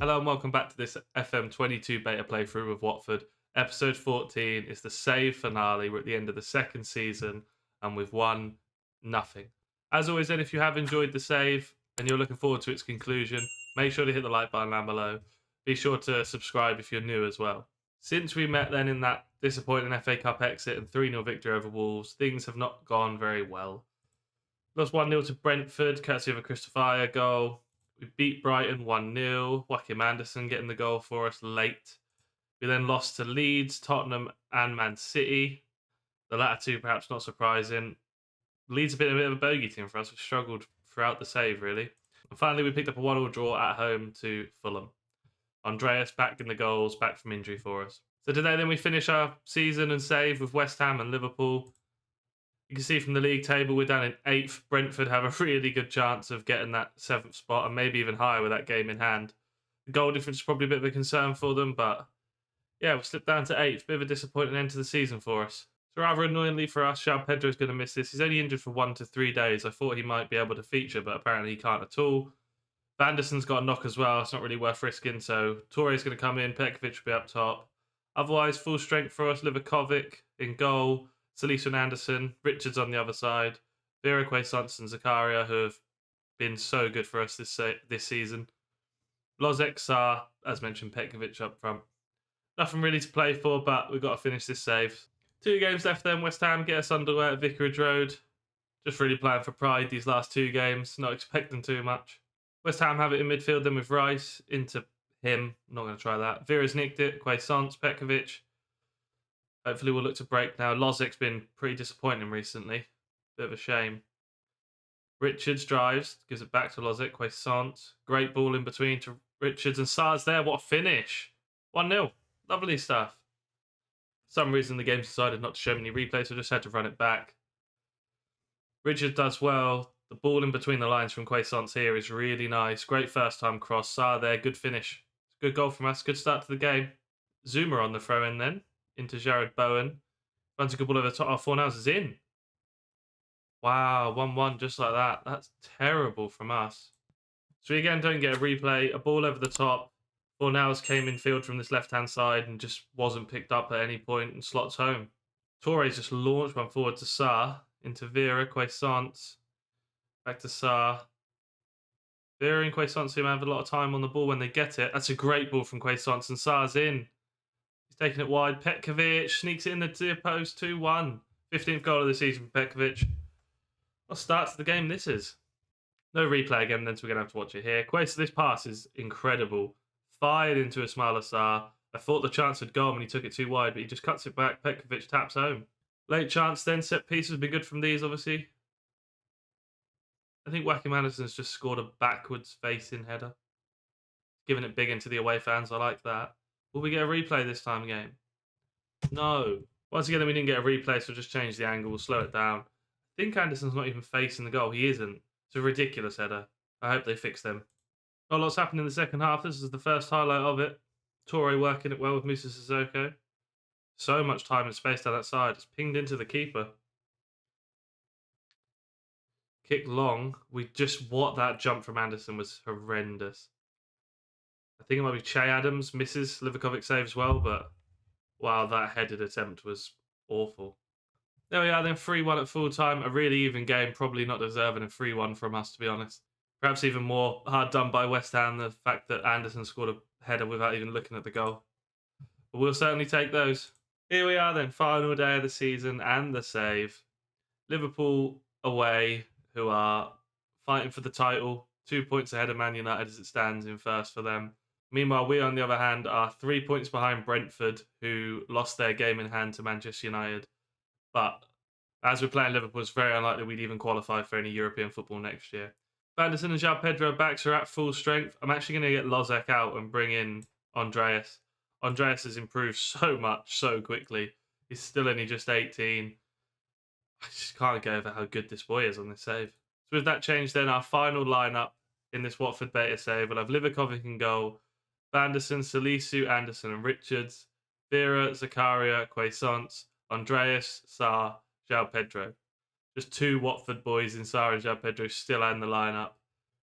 Hello and welcome back to this FM22 beta playthrough of Watford. Episode 14 is the save finale. We're at the end of the second season and we've won nothing. As always, then, if you have enjoyed the save and you're looking forward to its conclusion, make sure to hit the like button down below. Be sure to subscribe if you're new as well. Since we met then in that disappointing FA Cup exit and 3-0 victory over Wolves, things have not gone very well. Lost 1-0 to Brentford, courtesy of a Christopher goal. We beat Brighton 1-0. Joachim Andersen getting the goal for us late. We then lost to Leeds, Tottenham, and Man City. The latter two, perhaps not surprising. Leeds have been a bit of a bogey team for us. We've struggled throughout the save, really. And finally, we picked up a 1-1 draw at home to Fulham. Andreas back in the goals, back from injury for us. So today, then, we finish our season and save with West Ham and Liverpool. You can see from the league table, we're down in 8th. Brentford have a really good chance of getting that 7th spot and maybe even higher with that game in hand. The goal difference is probably a bit of a concern for them, but yeah, we've slipped down to 8th. Bit of a disappointing end to the season for us. So rather annoyingly for us, João Pedro's going to miss this. He's only injured for 1 to 3 days. I thought he might be able to feature, but apparently he can't at all. Vanderson's got a knock as well. It's not really worth risking, so Torre's going to come in. Petkovic will be up top. Otherwise, full strength for us. Livakovic in goal. Salisu and Anderson, Richards on the other side, Vera, Quaysons and Zakaria, who have been so good for us this season. Lozek, Sar, as mentioned, Petkovic up front. Nothing really to play for, but we've got to finish this save. 2 games left then. West Ham get us underway at Vicarage Road. Just really playing for pride these last 2 games, not expecting too much. West Ham have it in midfield then with Rice into him. Not going to try that. Vera's nicked it, Quaysons, Petkovic. Hopefully we'll look to break now. Lozek's been pretty disappointing recently. Bit of a shame. Richards drives, gives it back to Lozek. Quaysons. Great ball in between to Richards and Sar's there. What a finish. 1-0. Lovely stuff. For some reason the game decided not to show me any replays, so I just had to run it back. Richards does well. The ball in between the lines from Quaysons here is really nice. Great first time cross. Sar there. Good finish. Good goal from us. Good start to the game. Zuma on the throw in then. Into Jared Bowen. Runs a good ball over the top. Oh, Fornals is in. Wow, 1-1 just like that. That's terrible from us. So we again don't get a replay. A ball over the top. Fornals came in field from this left-hand side and just wasn't picked up at any point and slots home. Torres just launched one forward to Sar. Into Vera, Quaysons. Back to Sar. Vera and Quaysons seem to have a lot of time on the ball when they get it. That's a great ball from Quaysons and Sar's in. He's taking it wide. Petkovic sneaks it in the near post. 2-1. 15th goal of the season for Petkovic. What start to the game this is. No replay again, then, so we're going to have to watch it here. This pass is incredible. Fired into Ismaila Sarr. I thought the chance would go when he took it too wide, but he just cuts it back. Petkovic taps home. Late chance then. Set pieces have been good from these, obviously. I think Joachim Andersen's just scored a backwards facing header. Giving it big into the away fans. I like that. Will we get a replay this time game? No. Once again, we didn't get a replay, so we'll just change the angle. We'll slow it down. I think Anderson's not even facing the goal. He isn't. It's a ridiculous header. I hope they fix them. Not a lot's happened in the second half. This is the first highlight of it. Torre working it well with Musa Sissoko. So much time and space down that side. It's pinged into the keeper. Kick long. That jump from Anderson was horrendous. I think it might be Che Adams misses. Livakovic saves well, but wow, that headed attempt was awful. There we are then, 3-1 at full time. A really even game, probably not deserving a 3-1 from us, to be honest. Perhaps even more hard done by West Ham, the fact that Anderson scored a header without even looking at the goal. But we'll certainly take those. Here we are then, final day of the season and the save. Liverpool away, who are fighting for the title. 2 points ahead of Man United as it stands in first for them. Meanwhile, we, on the other hand, are 3 points behind Brentford, who lost their game in hand to Manchester United. But as we're playing Liverpool, it's very unlikely we'd even qualify for any European football next year. Vanderson and João Pedro backs are at full strength. I'm actually going to get Lozek out and bring in Andreas. Andreas has improved so much, so quickly. He's still only just 18. I just can't get over how good this boy is on this save. So with that change, then, our final lineup in this Watford beta save, we'll have Livakovic in goal, Vanderson, Salisu, Anderson and Richards, Vera, Zakaria, Quaysons, Andreas, Sarr, João Pedro. Just 2 Watford boys in Sarr and João Pedro still in the lineup.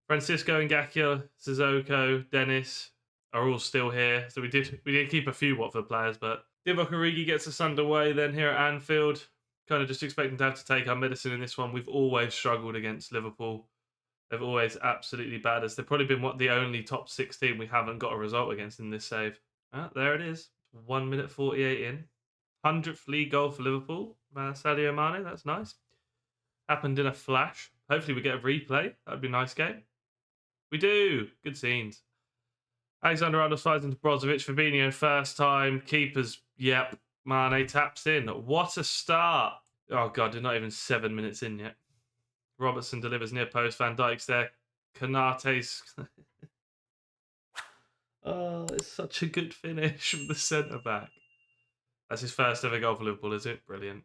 Francisco Ngakia, Sissoko, Dennis, are all still here. So we did keep a few Watford players, but Divock Origi gets us underway then here at Anfield. Kind of just expecting to have to take our medicine in this one. We've always struggled against Liverpool. They've always absolutely battered us. They've probably been the only top 16 we haven't got a result against in this save. There it is. 1 minute 48 in. 100th league goal for Liverpool. Sadio Mane, that's nice. Happened in a flash. Hopefully we get a replay. That'd be a nice game. We do. Good scenes. Alexander-Arnold slides into Brozovic. Fabinho first time. Keepers, yep. Mane taps in. What a start. Oh, God, they're not even 7 minutes in yet. Robertson delivers near post. Van Dijk's there. Konate's... Oh, it's such a good finish from the centre-back. That's his first ever goal for Liverpool, is it? Brilliant.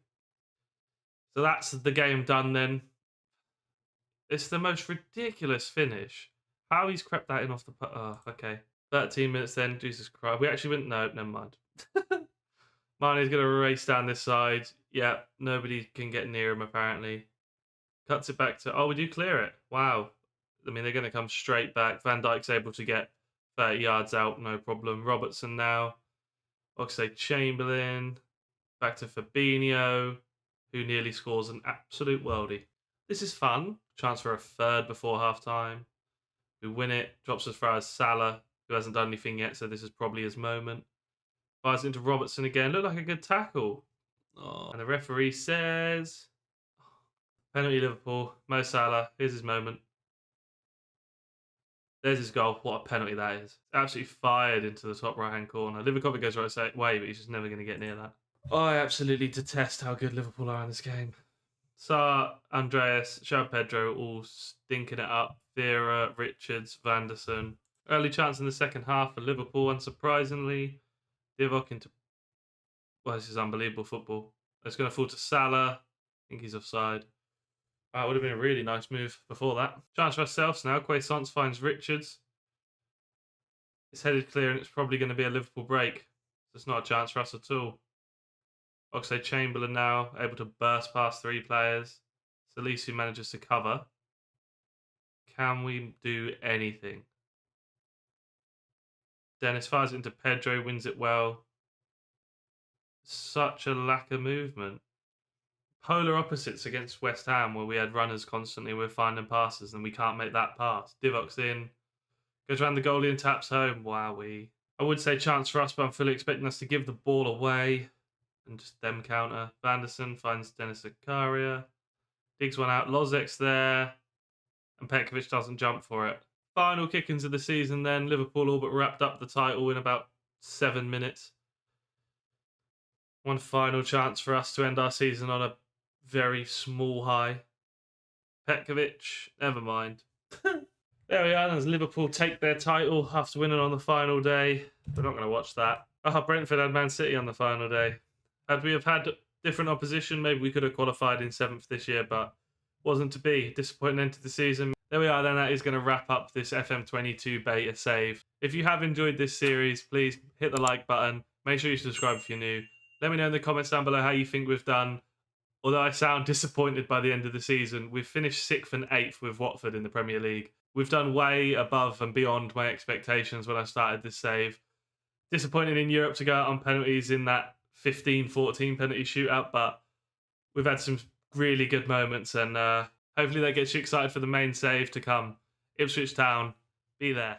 So that's the game done then. It's the most ridiculous finish. How he's crept that in off the... Oh, okay. 13 minutes then. Jesus Christ. We actually went... No, never mind. Mane's going to race down this side. Yeah, nobody can get near him, apparently. Cuts it back to... Oh, we do clear it. Wow. I mean, they're going to come straight back. Van Dijk's able to get 30 yards out, no problem. Robertson now. Oxlade-Chamberlain. Back to Fabinho, who nearly scores an absolute worldie. This is fun. Chance for a third before half-time. We win it. Drops as far as Salah, who hasn't done anything yet, so this is probably his moment. Fires into Robertson again. Looked like a good tackle. Oh. And the referee says... Penalty Liverpool. Mo Salah. Here's his moment. There's his goal. What a penalty that is. Absolutely fired into the top right-hand corner. Livakovic goes right way, but he's just never going to get near that. Oh, I absolutely detest how good Liverpool are in this game. Sarr, Andreas, João Pedro all stinking it up. Vera, Richards, Vanderson. Early chance in the second half for Liverpool, unsurprisingly. Divock into... Well, this is unbelievable football. It's going to fall to Salah. I think he's offside. That would have been a really nice move before that. Chance for ourselves now. Quaisance finds Richards. It's headed clear and it's probably going to be a Liverpool break. So it's not a chance for us at all. Oxlade-Chamberlain now able to burst past three players. Salisu manages to cover. Can we do anything? Dennis fires it into Pedro, wins it well. Such a lack of movement. Polar opposites against West Ham, where we had runners constantly, we're finding passes and we can't make that pass. Divock's in, goes around the goalie and taps home. Wowee. I would say chance for us, but I'm fully expecting us to give the ball away and just them counter. Vanderson finds Dennis Zakaria, digs one out. Lozek's there, and Petkovic doesn't jump for it. Final kick-ins of the season then. Liverpool all but wrapped up the title in about 7 minutes. One final chance for us to end our season on a very small high. Petkovic, never mind. There we are, as Liverpool take their title after winning on the final day. We're not going to watch that. Brentford had Man City on the final day. Had we have had different opposition, maybe we could have qualified in 7th this year, but wasn't to be. Disappointing end to the season. There we are then, that is going to wrap up this FM22 beta save. If you have enjoyed this series, please hit the like button. Make sure you subscribe if you're new. Let me know in the comments down below how you think we've done. Although I sound disappointed by the end of the season, we've finished 6th and 8th with Watford in the Premier League. We've done way above and beyond my expectations when I started this save. Disappointed in Europe to go out on penalties in that 15-14 penalty shootout, but we've had some really good moments, and hopefully that gets you excited for the main save to come. Ipswich Town, be there.